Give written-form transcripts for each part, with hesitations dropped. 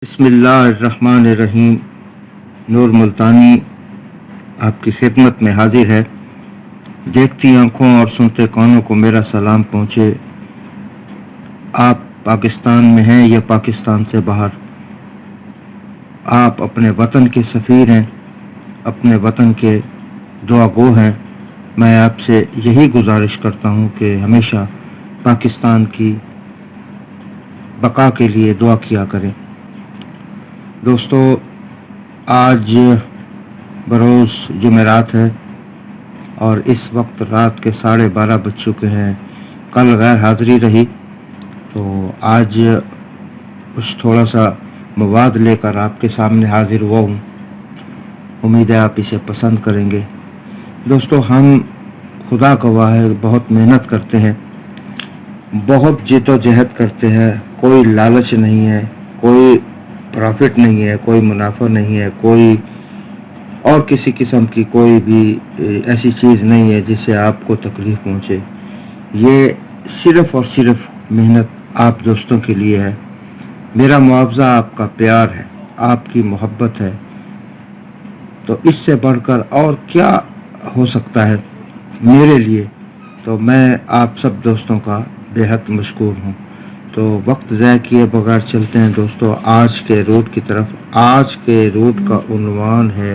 बिस्मिल्लाहिर्रहमानिर्रहीम। नूर मुल्तानी आपकी खिदमत में हाजिर है। देखती आंखों और सुनते कानों को मेरा सलाम पहुँचे। आप पाकिस्तान में हैं या पाकिस्तान से बाहर, आप अपने वतन के सफ़ीर हैं, अपने वतन के दुआ गो हैं। मैं आपसे यही गुजारिश करता हूँ कि हमेशा पाकिस्तान की बका के लिए दुआ किया करें। दोस्तों, आज बरोज़ जुमेरात है और इस वक्त रात के 12:30 बज चुके हैं। कल गैर हाज़िरी रही तो आज कुछ थोड़ा सा मवाद लेकर आपके सामने हाज़िर हुआ हूँ। उम्मीद है आप इसे पसंद करेंगे। दोस्तों, हम खुदा गवाह है बहुत मेहनत करते हैं, बहुत जिद्दोजहद करते हैं। कोई लालच नहीं है, कोई प्रॉफिट नहीं है, कोई मुनाफा नहीं है, कोई और किसी किस्म की कोई भी ऐसी चीज़ नहीं है जिससे आपको तकलीफ़ पहुँचे। ये सिर्फ़ और सिर्फ मेहनत आप दोस्तों के लिए है। मेरा मुआवजा आपका प्यार है, आपकी मोहब्बत है। तो इससे बढ़कर और क्या हो सकता है मेरे लिए। तो मैं आप सब दोस्तों का बेहद मशकूर हूँ। तो वक्त ज़ाय किए बगैर चलते हैं दोस्तों आज के रूट की तरफ। आज के रूट का उन्वान है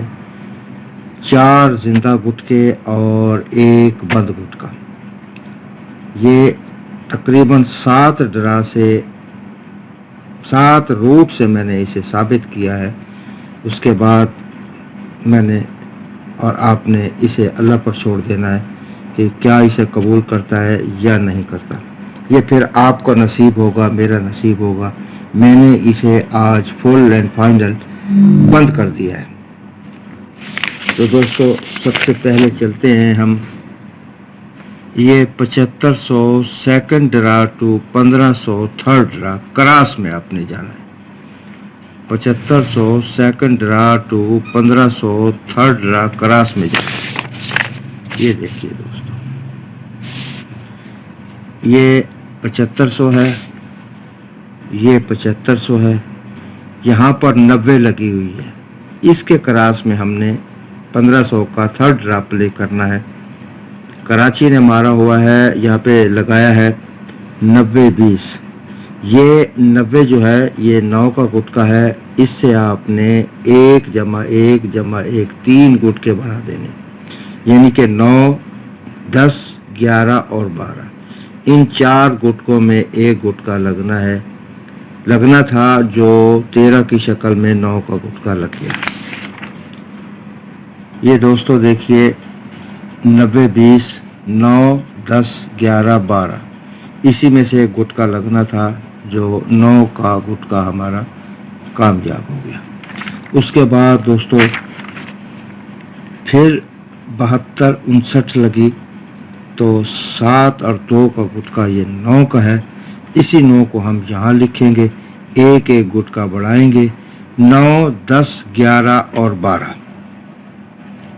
4 जिंदा गुटके और 1 बंद गुटका। ये तकरीबन 7 डरा से 7 रूट से मैंने इसे साबित किया है। उसके बाद मैंने और आपने इसे अल्लाह पर छोड़ देना है कि क्या इसे कबूल करता है या नहीं करता। ये फिर आपका नसीब होगा, मेरा नसीब होगा। मैंने इसे आज फुल एंड फाइनल बंद कर दिया है। तो दोस्तों, सबसे पहले चलते हैं हम ये 7500 second draw to 1500 third draw cross में आपने जाना है। 7500 second draw to 1500 third draw cross में जाना है। ये देखिए दोस्तों, ये 7500 है, ये 7500 है, यहाँ पर 90 लगी हुई है। इसके क्रास में हमने 1500 का थर्ड ड्रा प्ले करना है। कराची ने मारा हुआ है, यहाँ पे लगाया है 90-20। ये 90 जो है ये 9 का गुटका है। इससे आपने 1 + 1 + 1 3 गुटके बढ़ा देने, यानी कि 9, 10, 11 और 12। इन 4 गुटकों में 1 गुटका लगना था जो 13 की शक्ल में 9 का गुटका लग गया। ये दोस्तों देखिए 90-20, 9, 10, 11, 12, इसी में से 1 गुटका लगना था जो 9 का गुटका हमारा कामयाब हो गया। उसके बाद दोस्तों फिर 72, 59 लगी तो 7 और 2 का गुटका ये 9 का है। इसी 9 को हम यहाँ लिखेंगे, 1 गुटका बढ़ाएंगे, 9, 10, 11 और 12।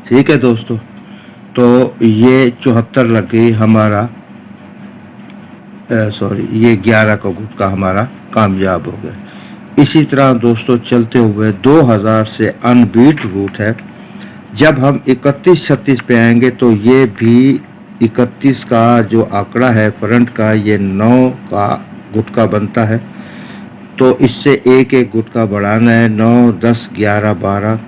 ठीक है दोस्तों, तो ये 74 लग गई हमारा, ये 11 का गुटका हमारा कामयाब हो गया। इसी तरह दोस्तों चलते हुए 2000 से अनबीट रूट है। जब हम 31-36 पे आएंगे तो ये भी 31 का जो आंकड़ा है फ्रंट का, ये 9 का गुटका बनता है। तो इससे 1 गुटका बढ़ाना है, 9, 10, 11, 12।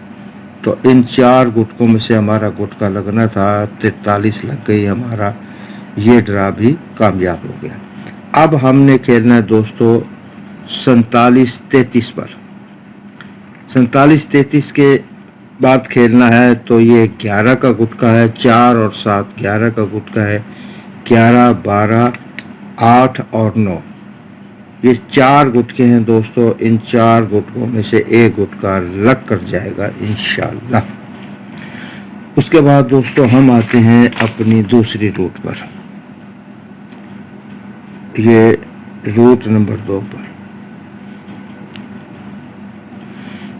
तो इन 4 गुटकों में से हमारा गुटका लगना था, 43 लग गई हमारा। ये ड्रा भी कामयाब हो गया। अब हमने खेलना है दोस्तों 47-33 पर। 47-33 के बाद खेलना है तो ये 11 का गुटका है, 4 और 7 11 का गुटका है, 11, 12, 8 और 9। ये 4 गुटके हैं दोस्तों। इन 4 गुटकों में से 1 गुटका लग कर जाएगा इंशाल्लाह। उसके बाद दोस्तों हम आते हैं अपनी दूसरी रूट पर, ये रूट नंबर 2 पर।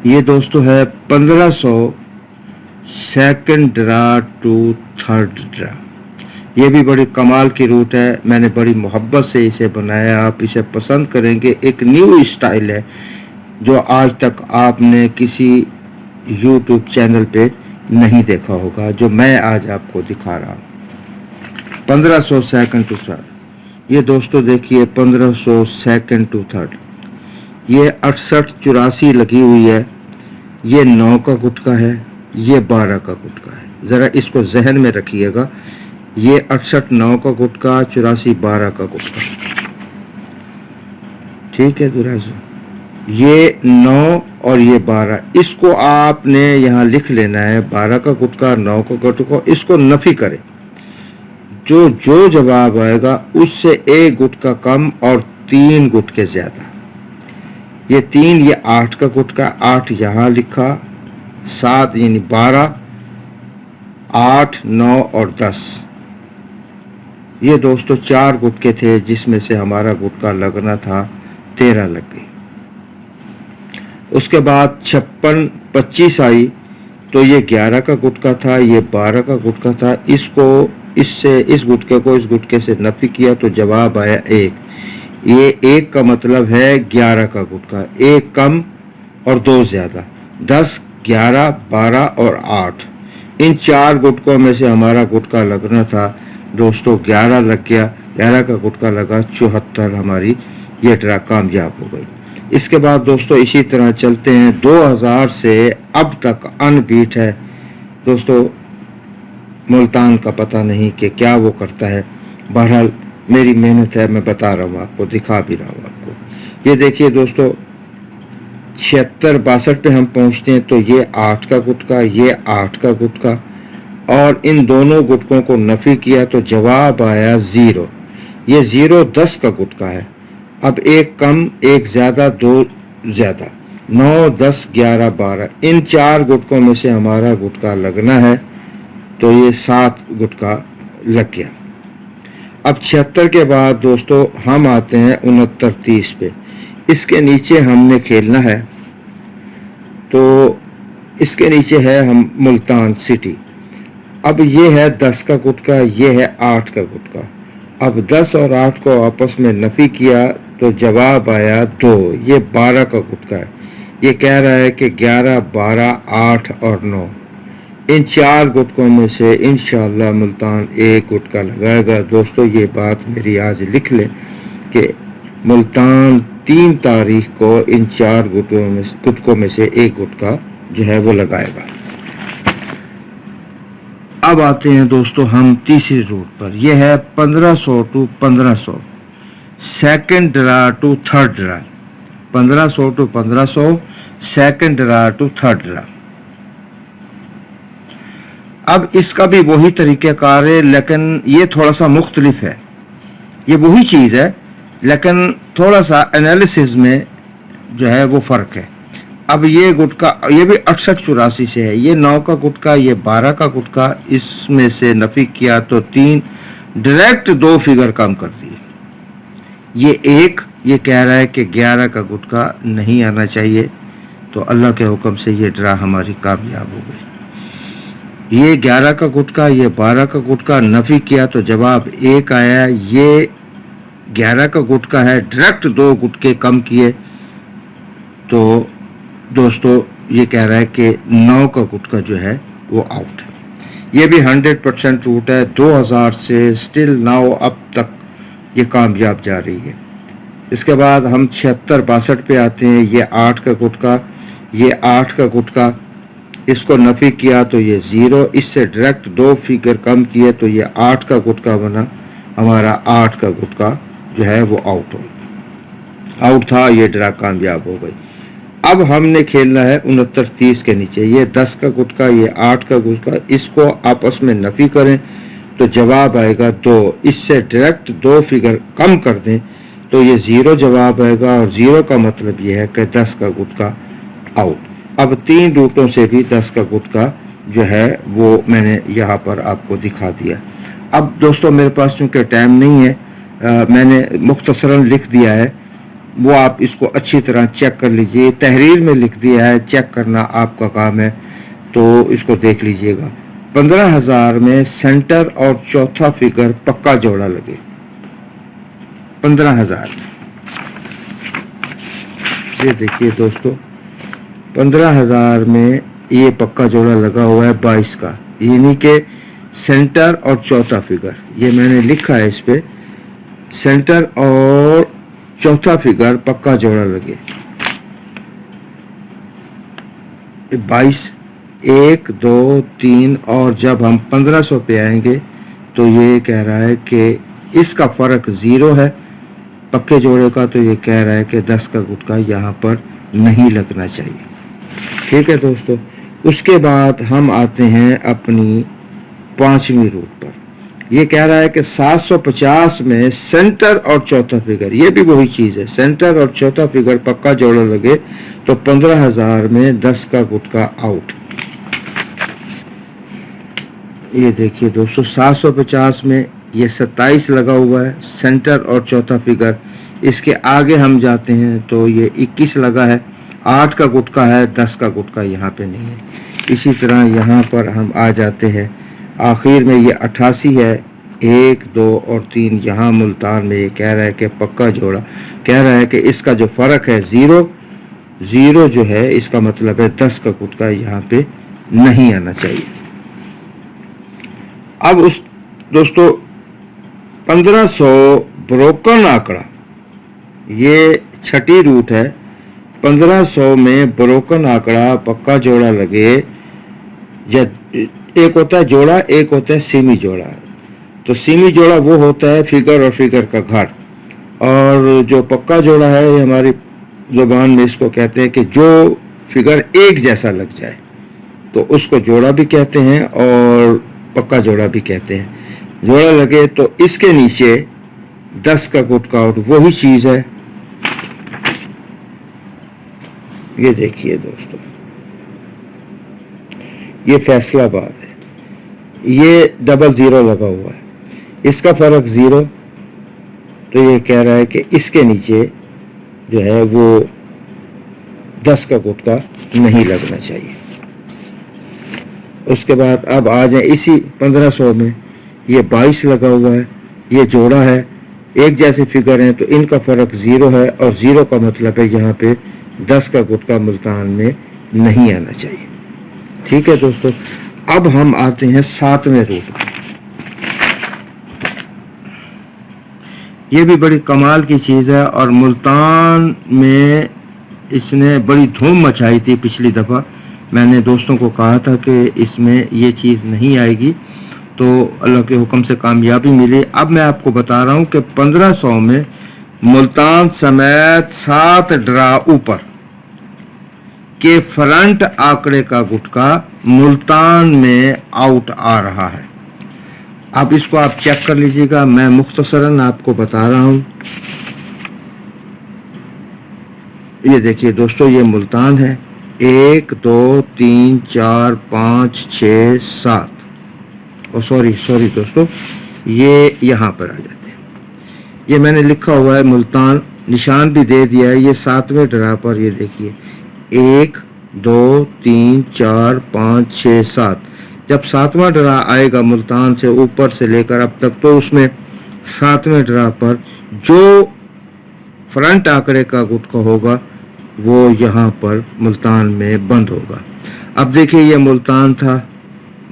ये दोस्तों है 1500 second draw to third draw. ये भी बड़ी कमाल की रूट है। मैंने बड़ी मोहब्बत से इसे बनाया, आप इसे पसंद करेंगे। एक न्यू स्टाइल है, جو آج تک آپ نے کسی یوٹیوب چینل پہ نہیں دیکھا ہوگا، جو میں آج آپ کو دکھا رہا ہوں۔ 1500 سیکنڈ ٹو تھرڈ، یہ دوستو دیکھیے 1500 سیکنڈ ٹو تھرڈ، یہ 68-84 لگی ہوئی ہے، یہ 9 کا گٹکا ہے، یہ 12 کا گٹکا ہے۔ ذرا اس کو ذہن میں رکھیے گا، یہ 68 9 کا گٹکا، 84 12 کا گٹکا، ٹھیک ہے دوستو، یہ 9 اور یہ 12، اس کو آپ نے یہاں لکھ لینا ہے، 12 کا گٹکا 9 کا گٹکا، اس کو نفی کریں، جو جواب آئے گا اس سے ایک گٹکا کم اور 3 گٹکے زیادہ، یہ 3 یہ 8 کا گٹکا، 8 یہاں لکھا، 7 یعنی 12، 8 9 اور 10، یہ دوستو 4 گٹکے تھے جس میں سے ہمارا گٹکا لگنا تھا، 13 لگ گئی۔ اس کے بعد 56 25 آئی تو یہ 11 کا گٹکا تھا، یہ 12 کا گٹکا تھا، اس گٹکے کو اس گٹکے سے نفی کیا تو جواب آیا 1، یہ 1 کا مطلب ہے 11 کا گٹکا، 1 کم اور 2 زیادہ، 10 11 12 اور 8، ان 4 گٹکوں میں سے ہمارا گٹکا لگنا تھا دوستو 11 لگ گیا، 11 کا گٹکا لگا، 74 ہماری یہ ڈرا کامیاب ہو گئی۔ اس کے بعد دوستو اسی طرح چلتے ہیں، 2000 سے اب تک ان بیٹ ہے دوستو، ملتان کا پتہ نہیں کہ کیا وہ کرتا ہے، بہرحال میری محنت ہے، میں بتا رہا ہوں آپ کو، دکھا بھی رہا ہوں آپ کو۔ یہ دیکھیے دوستو 76 62 پہ ہم پہنچتے ہیں تو یہ 8 کا گٹکا، یہ 8 کا گٹکا، اور ان دونوں گٹکوں کو نفی کیا تو جواب آیا 0، یہ 0 10 کا گٹکا ہے، اب 1 کم 1 زیادہ 2 زیادہ، 9 10 11 12، ان 4 گٹکوں میں سے ہمارا گٹکا لگنا ہے تو یہ 7 گٹکا لگ گیا۔ اب 76 کے بعد دوستو ہم آتے ہیں 69 30 پہ، اس کے نیچے ہم نے کھیلنا ہے، تو اس کے نیچے ہے ہم ملتان سٹی، اب یہ ہے 10 کا گٹکا، یہ ہے 8 کا گٹکا، اب 10 اور 8 کو آپس میں نفی کیا تو جواب آیا 2، یہ 12 کا گٹکا ہے، یہ کہہ رہا ہے کہ 11 12 8 اور 9، ان 4 گٹکوں میں سے انشاءاللہ ملتان 1 گٹکا لگائے گا۔ دوستو یہ بات میری آج لکھ لیں کہ ملتان 3 تاریخ کو ان 4 گٹکوں میں سے 1 گٹکا جو ہے وہ لگائے گا۔ اب آتے ہیں دوستو ہم تیسری روٹ پر، یہ ہے 1500 to 1500، second draw to third draw, 1500 to 1500 second draw to third draw. اب اس کا بھی وہی طریقہ کار ہے، لیکن یہ تھوڑا سا مختلف ہے، یہ وہی چیز ہے لیکن تھوڑا سا انالیسز میں جو ہے وہ فرق ہے۔ اب یہ گٹکا یہ بھی 68 84 سے ہے، یہ 9 کا گٹکا، یہ 12 کا گٹکا، اس میں سے نفی کیا تو 3 ڈائریکٹ 2 فگر کم کر دیے، یہ 1، یہ کہہ رہا ہے کہ 11 کا گٹکا نہیں آنا چاہیے، تو اللہ کے حکم سے یہ ڈرا ہماری کامیاب ہو گئی۔ یہ 11 کا گٹکا، یہ 12 کا گٹکا، نفی کیا تو جواب 1 آیا، یہ 11 کا گٹکا ہے، ڈائریکٹ 2 گٹکے کم کیے تو دوستو یہ کہہ رہا ہے کہ 9 کا گٹکا جو ہے وہ آؤٹ ہے۔ یہ بھی 100% روٹ ہے، 2000 سے سٹل ناؤ اب تک یہ کامیاب جا رہی ہے۔ اس کے بعد ہم 76 62 پہ آتے ہیں، یہ 8 کا گٹکا، یہ 8 کا گٹکا، اس کو نفی کیا تو یہ 0، اس سے ڈائریکٹ 2 فگر کم کیے تو یہ 8 کا گٹکا بنا، ہمارا 8 کا گٹکا جو ہے وہ آؤٹ تھا، یہ ڈرا کامیاب ہو گئی۔ اب ہم نے کھیلنا ہے 69 30 کے نیچے، یہ 10 کا گٹکا، یہ 8 کا گٹکا، اس کو آپس میں نفی کریں تو جواب آئے گا 2، اس سے ڈائریکٹ 2 فگر کم کر دیں تو یہ 0 جواب آئے گا، اور 0 کا مطلب یہ ہے کہ 10 کا گٹکا آؤٹ۔ اب 3 روٹوں سے بھی 10 کا گٹکا جو ہے وہ میں نے یہاں پر آپ کو دکھا دیا۔ اب دوستو میرے پاس چونکہ ٹائم نہیں ہے، میں نے مختصراً لکھ دیا ہے، وہ آپ اس کو اچھی طرح چیک کر لیجئے، تحریر میں لکھ دیا ہے، چیک کرنا آپ کا کام ہے، تو اس کو دیکھ لیجئے گا۔ 15,000 میں سینٹر اور چوتھا فگر پکا جوڑا لگے، 15,000 ये देखिए दोस्तों, 15,000 में ये पक्का जोड़ा लगा हुआ है 22 का, यानी कि सेंटर और चौथा फिगर, ये मैंने लिखा है इस पे, सेंटर और चौथा फिगर पक्का जोड़ा लगे 22, 1, 2, 3, और जब हम 1500 पे आएंगे तो ये कह रहा है कि इसका फ़र्क 0 है पक्के जोड़े का, तो ये कह रहा है कि 10 का गुटका यहाँ पर नहीं लगना चाहिए। ठीक है दोस्तों, उसके बाद हम आते हैं अपनी 5वीं रूट पर। ये कह रहा है कि 750 में सेंटर और चौथा फिगर, ये भी वही चीज़ है, सेंटर और चौथा फिगर पक्का जोड़ा लगे तो 15,000 में 10 का गुटका आउट। ये देखिए दोस्तों, 750 में ये 27 लगा हुआ है, सेंटर और चौथा फिगर। इसके आगे हम जाते हैं तो ये 21 लगा है, 8 का गुटका है, 10 का गुटका यहाँ पे नहीं है। इसी तरह यहाँ पर हम आ जाते हैं आखिर में, ये 88 है, 1, 2 और 3 यहाँ मुल्तान में ये कह रहा है कि पक्का जोड़ा, कह रहा है कि इसका जो फ़र्क है 0 जो है, इसका मतलब है 10 का गुटका यहाँ पे नहीं आना चाहिए। अब उस दोस्तों 1500 ब्रोकन आंकड़ा, ये छठी रूट है, 1500 में ब्रोकन आंकड़ा पक्का जोड़ा लगे, एक होता है जोड़ा, एक होता है सीमी जोड़ा। तो सीमी जोड़ा वो होता है फिगर और फिगर का घर, और जो पक्का जोड़ा है ये हमारी ज़ुबान में इसको कहते हैं कि जो फिगर एक जैसा लग जाए, तो उसको जोड़ा भी कहते हैं और पक्का जोड़ा भी कहते हैं। जोड़ा लगे तो इसके नीचे 10 का गुटका आउट, वही चीज़ है। ये देखिए दोस्तों, ये फैसलाबाद है, ये 00 लगा हुआ है, इसका फ़र्क 0, तो ये कह रहा है कि इसके नीचे जो है वो 10 का गुटका नहीं लगना चाहिए। उसके बाद अब आ जाए इसी 1500 में, ये 22 लगा हुआ है, ये जोड़ा है, एक जैसे फिगर हैं तो इनका फ़र्क 0 है, और 0 का मतलब है यहाँ पे 10 का गुटका मुल्तान में नहीं आना चाहिए। ठीक है दोस्तों, अब हम आते हैं 7वें रूट पर। ये भी बड़ी कमाल की चीज़ है, और मुल्तान में इसने बड़ी धूम मचाई थी। पिछली दफ़ा मैंने दोस्तों को कहा था कि इसमें ये चीज़ नहीं आएगी, तो अल्लाह के हुक्म से कामयाबी मिली। अब मैं आपको बता रहा हूँ कि 1500 में मुल्तान समेत 7 ड्रा ऊपर के फ्रंट आंकड़े का गुटका मुल्तान में आउट आ रहा है। अब इसको आप चेक कर लीजिएगा, मैं मुख्तसरन आपको बता रहा हूँ। ये देखिए दोस्तों, ये मुल्तान है, 1, 2, 3, 4, 5, 6, 7, और सॉरी दोस्तों, ये यहाँ पर आ जाते हैं। ये मैंने लिखा हुआ है मुल्तान, निशान भी दे दिया है। ये 7वें ड्रा पर ये देखिए 1, 2, 3, 4, 5, 6, 7। जब 7वां ड्रा आएगा मुल्तान से ऊपर से लेकर अब तक, तो उसमें 7वें ड्रा पर जो फ्रंट आंकड़े का गुटका होगा वो यहाँ पर मुल्तान में बंद होगा। अब देखिए, ये मुल्तान था,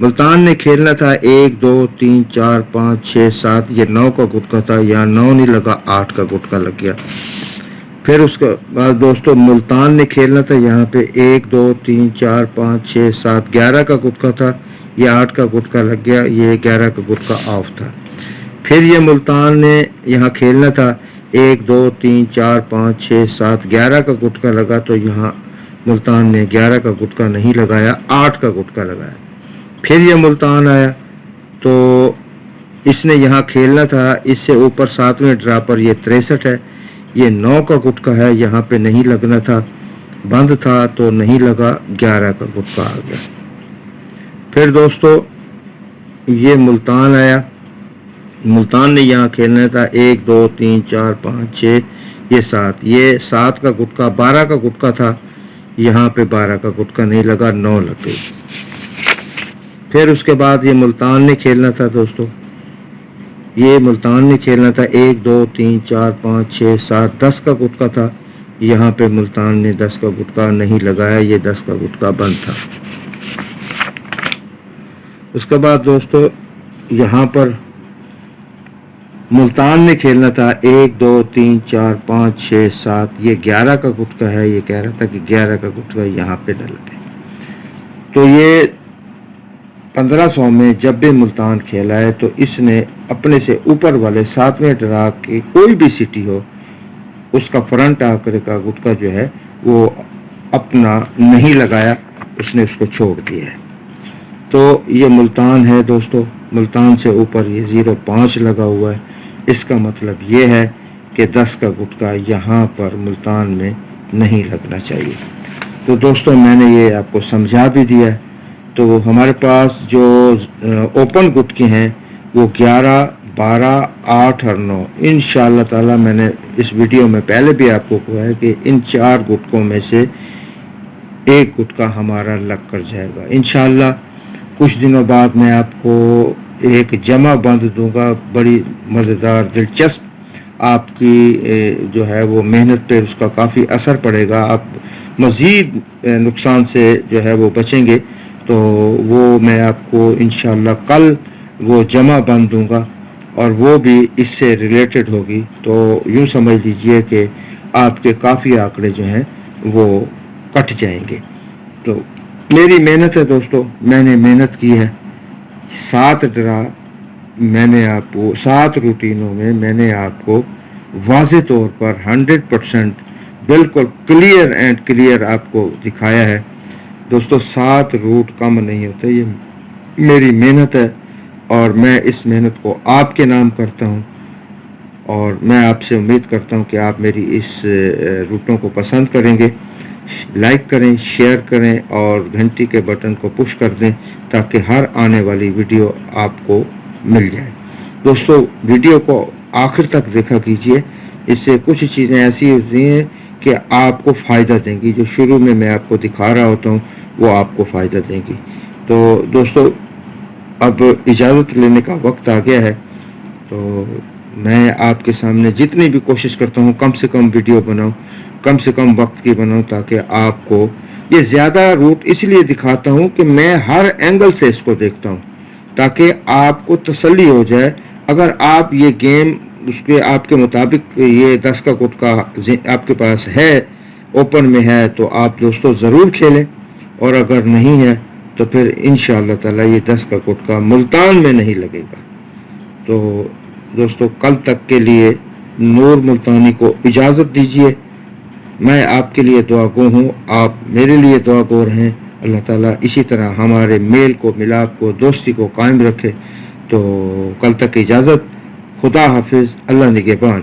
मुल्तान ने खेलना था 1, 2, 3, 4, 5, 6, 7, ये 9 का गुटका था, यहाँ 9 नहीं लगा, 8 का गुटका लग गया। फिर उसके बाद दोस्तों मुल्तान ने खेलना था यहाँ पे 1, 2, 3, 4, 5, 6, 7, 11 का गुटका था, ये 8 का गुटका लग गया, ये 11 का गुटका ऑफ था। फिर ये मुल्तान ने यहाँ खेलना था 1, 2, 3, 4, 5, 6, 7, 11 का गुटका लगा, तो यहाँ मुल्तान ने 11 का गुटका नहीं लगाया, 8 का गुटका लगाया। फिर ये मुल्तान आया तो इसने यहाँ खेलना था, इससे ऊपर 7वें ड्रा पर ये 63 है, ये 9 का गुटका है, यहाँ पे नहीं लगना था, बंद था तो नहीं लगा, 11 का गुटका आ गया। फिर दोस्तों ये मुल्तान आया, मुल्तान ने यहाँ खेलना था 1, 2, 3, 4, 5, 6, ये 7, ये 7 का गुटका, 12 का गुटका था, यहाँ पे 12 का गुटका नहीं लगा, 9 लग गई। फिर उसके बाद ये मुल्तान ने खेलना था दोस्तों, ये मुल्तान ने खेलना था 1, 2, 3, 4, 5, 6, 7, 10 का गुटका था, یہاں پہ ملتان نے 10 کا گٹکا نہیں لگایا، یہ 10 کا گٹکا بند تھا۔ اس کے بعد دوستو یہاں پر ملتان نے کھیلنا تھا 1 2 3 4 5 6 7، یہ 11 کا گٹکا ہے، یہ کہہ رہا تھا کہ 11 کا گٹکا یہاں پہ ڈل گئے۔ تو یہ 1500 میں جب بھی ملتان کھیلا ہے تو اس نے اپنے سے اوپر والے 7ویں ڈرا کی کوئی بھی سٹی ہو، اس کا فرنٹ آکڑے کا گٹکا جو ہے وہ اپنا نہیں لگایا، اس نے اس کو چھوڑ دیا ہے۔ تو یہ ملتان ہے دوستو، ملتان سے اوپر یہ 0.5 لگا ہوا ہے، اس کا مطلب یہ ہے کہ 10 کا گٹکا یہاں پر ملتان میں نہیں لگنا چاہیے۔ تو دوستو میں نے یہ آپ کو سمجھا بھی دیا ہے۔ تو ہمارے پاس جو اوپن گٹکے ہیں وہ 11 12 8 اور 9، انشاءاللہ تعالی میں نے اس ویڈیو میں پہلے بھی آپ کو کہا ہے کہ ان 4 گٹکوں میں سے ایک گٹکا ہمارا لگ کر جائے گا انشاءاللہ۔ کچھ دنوں بعد میں آپ کو ایک جمع بند دوں گا، بڑی مزیدار دلچسپ، آپ کی جو ہے وہ محنت پہ اس کا کافی اثر پڑے گا، آپ مزید نقصان سے جو ہے وہ بچیں گے۔ تو وہ میں آپ کو انشاءاللہ کل وہ جمع بند دوں گا، اور وہ بھی اس سے ریلیٹڈ ہوگی۔ تو یوں سمجھ لیجئے کہ آپ کے کافی آنکڑے جو ہیں وہ کٹ جائیں گے۔ تو میری محنت ہے دوستو، میں نے محنت کی ہے، 7 ڈرا میں نے آپ کو 7 روٹینوں میں میں نے آپ کو واضح طور پر 100% بالکل کلیئر اینڈ کلیئر آپ کو دکھایا ہے دوستو۔ 7 روٹ کم نہیں ہوتے، یہ میری محنت ہے، اور میں اس محنت کو آپ کے نام کرتا ہوں، اور میں آپ سے امید کرتا ہوں کہ آپ میری اس روٹوں کو پسند کریں گے۔ لائک کریں، شیئر کریں، اور گھنٹی کے بٹن کو پش کر دیں تاکہ ہر آنے والی ویڈیو آپ کو مل جائے۔ دوستو ویڈیو کو آخر تک دیکھا کیجئے، اس سے کچھ چیزیں ایسی ہوتی ہیں کہ آپ کو فائدہ دیں گی، جو شروع میں آپ کو دکھا رہا ہوتا ہوں وہ آپ کو فائدہ دیں گی۔ تو دوستو اب اجازت لینے کا وقت آ گیا ہے، تو میں آپ کے سامنے جتنی بھی کوشش کرتا ہوں کم سے کم ویڈیو بناؤں، کم سے کم وقت کی بناؤں، تاکہ آپ کو یہ زیادہ روٹ اس لیے دکھاتا ہوں کہ میں ہر اینگل سے اس کو دیکھتا ہوں تاکہ آپ کو تسلی ہو جائے۔ اگر آپ یہ گیم اس کے آپ کے مطابق یہ 10 کا گٹکا آپ کے پاس ہے، اوپن میں ہے، تو آپ دوستو ضرور کھیلیں، اور اگر نہیں ہے تو پھر انشاءاللہ تعالی یہ 10 کا گٹکا ملتان میں نہیں لگے گا۔ تو دوستو کل تک کے لیے نور ملتانی کو اجازت دیجیے، میں آپ کے لیے دعا گو ہوں، آپ میرے لیے دعا گو رہیں۔ اللہ تعالیٰ اسی طرح ہمارے میل کو، ملاپ کو، دوستی کو قائم رکھے۔ تو کل تک اجازت، خدا حافظ، اللہ نگہبان۔